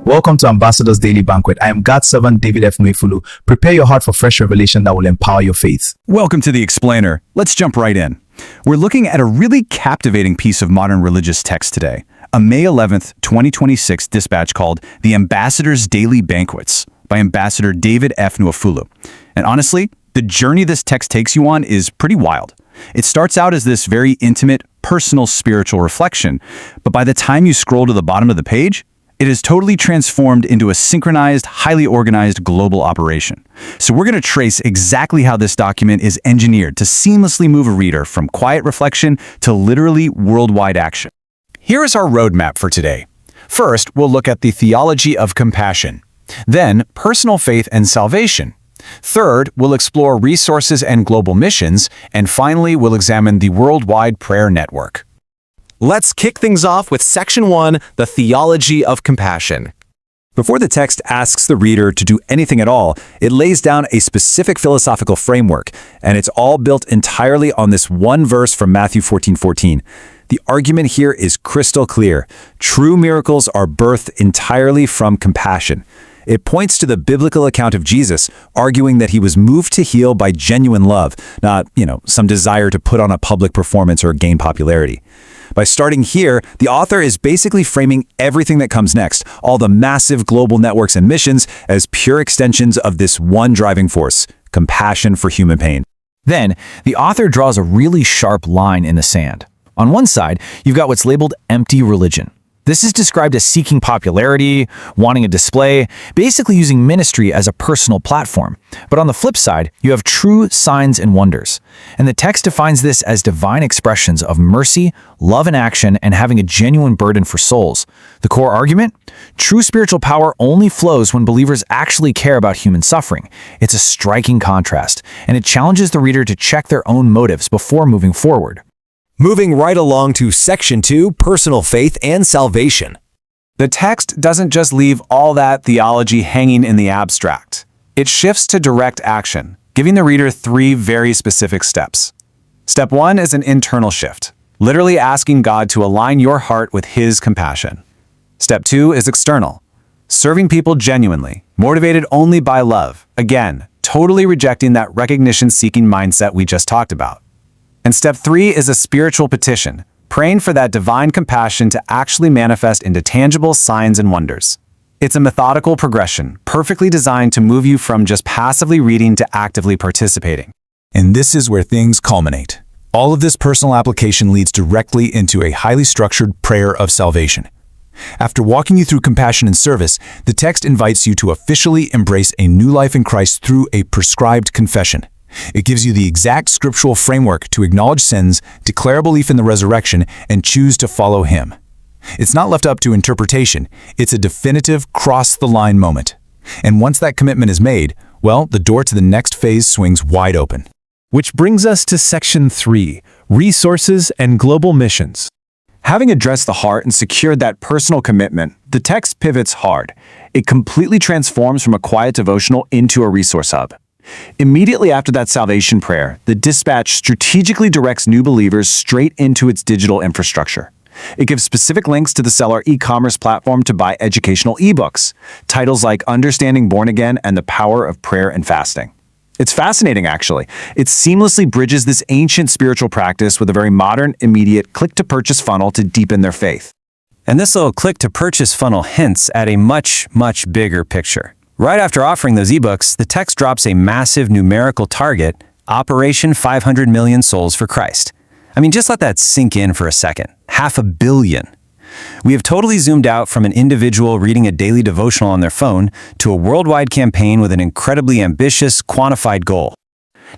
Welcome to Ambassador's Daily Banquet. I am God's servant David F. Nwefulu. Prepare your heart for fresh revelation that will empower your faith. Welcome to The Explainer. Let's jump right in. We're looking at a really captivating piece of modern religious text today, a May 11th, 2026 dispatch called The Ambassador's Daily Banquets by Ambassador David F. Nwefulu. And honestly, the journey this text takes you on is pretty wild. It starts out as this very intimate, personal spiritual reflection, but by the time you scroll to the bottom of the page, it is totally transformed into a synchronized, highly organized global operation. So we're going to trace exactly how this document is engineered to seamlessly move a reader from quiet reflection to literally worldwide action. Here is our roadmap for today. First, we'll look at the theology of compassion. Then, personal faith and salvation. Third, we'll explore resources and global missions. And finally, we'll examine the worldwide prayer network. Let's kick things off with Section 1, the Theology of Compassion. Before the text asks the reader to do anything at all, it lays down a specific philosophical framework, and it's all built entirely on this one verse from Matthew 14:14. The argument here is crystal clear. True miracles are birthed entirely from compassion. It points to the biblical account of Jesus, arguing that he was moved to heal by genuine love, not, some desire to put on a public performance or gain popularity. By starting here, the author is basically framing everything that comes next, all the massive global networks and missions, as pure extensions of this one driving force, compassion for human pain. Then, the author draws a really sharp line in the sand. On one side, you've got what's labeled empty religion. This is described as seeking popularity, wanting a display, basically using ministry as a personal platform. But on the flip side, you have true signs and wonders. And the text defines this as divine expressions of mercy, love in action, and having a genuine burden for souls. The core argument? True spiritual power only flows when believers actually care about human suffering. It's a striking contrast, and it challenges the reader to check their own motives before moving forward. Moving right along to Section 2, Personal Faith and Salvation. The text doesn't just leave all that theology hanging in the abstract. It shifts to direct action, giving the reader 3 very specific steps. Step 1 is an internal shift, literally asking God to align your heart with His compassion. Step 2 is external, serving people genuinely, motivated only by love. Again, totally rejecting that recognition-seeking mindset we just talked about. And step 3 is a spiritual petition, praying for that divine compassion to actually manifest into tangible signs and wonders. It's a methodical progression, perfectly designed to move you from just passively reading to actively participating. And this is where things culminate. All of this personal application leads directly into a highly structured prayer of salvation. After walking you through compassion and service, the text invites you to officially embrace a new life in Christ through a prescribed confession. It gives you the exact scriptural framework to acknowledge sins, declare belief in the resurrection, and choose to follow Him. It's not left up to interpretation. It's a definitive cross-the-line moment. And once that commitment is made, well, the door to the next phase swings wide open. Which brings us to Section 3, Resources and Global Missions. Having addressed the heart and secured that personal commitment, the text pivots hard. It completely transforms from a quiet devotional into a resource hub. Immediately after that salvation prayer, the dispatch strategically directs new believers straight into its digital infrastructure. It gives specific links to the Seller e-commerce platform to buy educational ebooks, titles like Understanding Born Again and The Power of Prayer and Fasting. It's fascinating, actually. It seamlessly bridges this ancient spiritual practice with a very modern, immediate click-to-purchase funnel to deepen their faith. And this little click-to-purchase funnel hints at a much, much bigger picture. Right after offering those ebooks, the text drops a massive numerical target, Operation 500 million souls for Christ. I mean, just let that sink in for a second. 500 million. We have totally zoomed out from an individual reading a daily devotional on their phone to a worldwide campaign with an incredibly ambitious, quantified goal.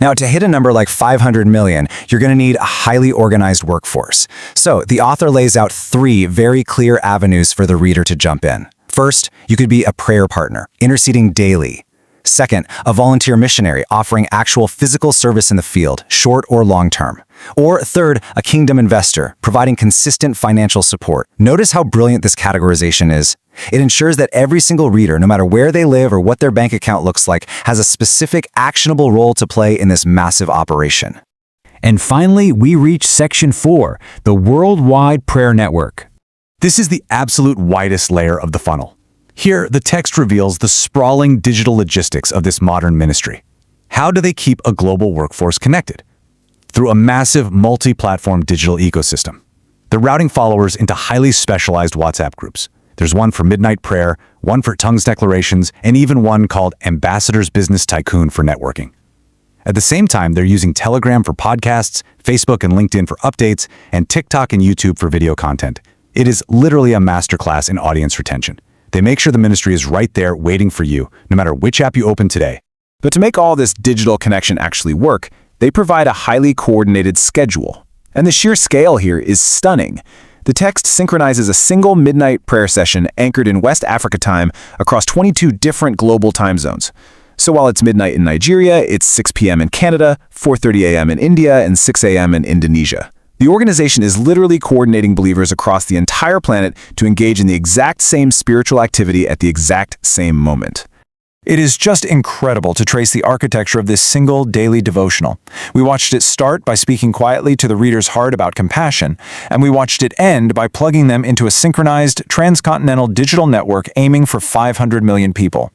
Now, to hit a number like 500 million, you're going to need a highly organized workforce. So, the author lays out 3 very clear avenues for the reader to jump in. First, you could be a prayer partner, interceding daily. Second, a volunteer missionary offering actual physical service in the field, short or long term. Or third, a kingdom investor, providing consistent financial support. Notice how brilliant this categorization is. It ensures that every single reader, no matter where they live or what their bank account looks like, has a specific actionable role to play in this massive operation. And finally, we reach Section 4, the Worldwide Prayer Network. This is the absolute widest layer of the funnel. Here, the text reveals the sprawling digital logistics of this modern ministry. How do they keep a global workforce connected? Through a massive multi-platform digital ecosystem. They're routing followers into highly specialized WhatsApp groups. There's one for midnight prayer, one for tongues declarations, and even one called Ambassadors Business Tycoon for networking. At the same time, they're using Telegram for podcasts, Facebook and LinkedIn for updates, and TikTok and YouTube for video content. It is literally a masterclass in audience retention. They make sure the ministry is right there waiting for you, no matter which app you open today. But to make all this digital connection actually work, they provide a highly coordinated schedule. And the sheer scale here is stunning. The text synchronizes a single midnight prayer session anchored in West Africa time across 22 different global time zones. So while it's midnight in Nigeria, it's 6 p.m. in Canada, 4:30 a.m. in India, and 6 a.m. in Indonesia. The organization is literally coordinating believers across the entire planet to engage in the exact same spiritual activity at the exact same moment. It is just incredible to trace the architecture of this single daily devotional. We watched it start by speaking quietly to the reader's heart about compassion, and we watched it end by plugging them into a synchronized, transcontinental digital network aiming for 500 million people.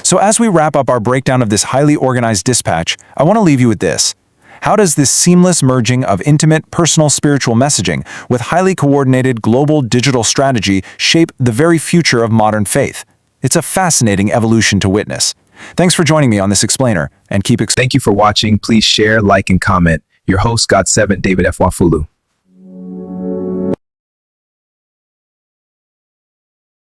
So as we wrap up our breakdown of this highly organized dispatch, I want to leave you with this. How does this seamless merging of intimate, personal spiritual messaging with highly coordinated global digital strategy shape the very future of modern faith? It's a fascinating evolution to witness. Thanks for joining me on this explainer, and keep Thank you for watching. Please share, like, and comment. Your host, God7, David F. Wafulu.